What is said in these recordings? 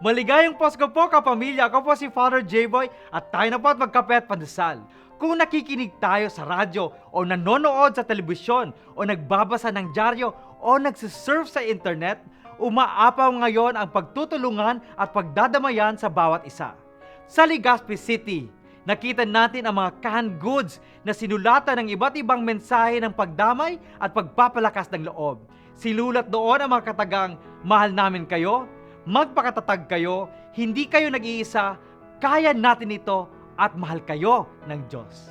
Maligayang Pasko po kapamilya, ako po si Father J-Boy at tayo na po at magkape at pandasal. Kung nakikinig tayo sa radyo o nanonood sa telebisyon o nagbabasa ng dyaryo o nagsisurf sa internet, umaapaw ngayon ang pagtutulungan at pagdadamayan sa bawat isa. Sa Legazpi City, nakita natin ang mga canned goods na sinulatan ng iba't ibang mensahe ng pagdamay at pagpapalakas ng loob. Sinulat doon ang mga katagang, mahal namin kayo, magpakatatag kayo, hindi kayo nag-iisa, kaya natin ito at mahal kayo ng Diyos.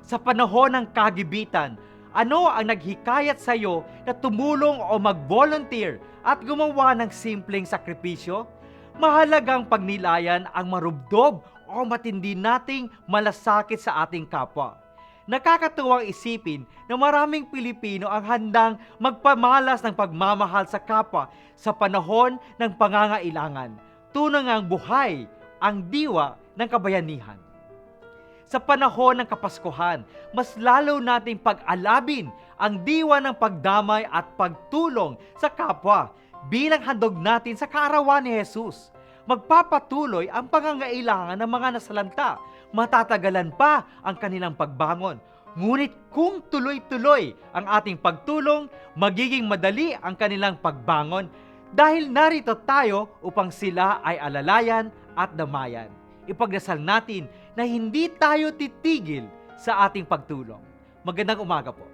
Sa panahon ng kagibitan, ano ang naghikayat sa iyo na tumulong o mag-volunteer at gumawa ng simpleng sakripisyo? Mahalagang pagnilayan ang marubdob o matindi nating malasakit sa ating kapwa. Nakakatuwang isipin na maraming Pilipino ang handang magpamalas ng pagmamahal sa kapwa sa panahon ng pangangailangan. Tunay ngang buhay ang diwa ng kabayanihan. Sa panahon ng Kapaskuhan, mas lalo nating pag-alabin ang diwa ng pagdamay at pagtulong sa kapwa bilang handog natin sa kaarawan ni Jesus. Magpapatuloy ang pangangailangan ng mga nasalanta, matatagalan pa ang kanilang pagbangon. Ngunit kung tuloy-tuloy ang ating pagtulong, magiging madali ang kanilang pagbangon dahil narito tayo upang sila ay alalayan at damayan. Ipagdasal natin na hindi tayo titigil sa ating pagtulong. Magandang umaga po.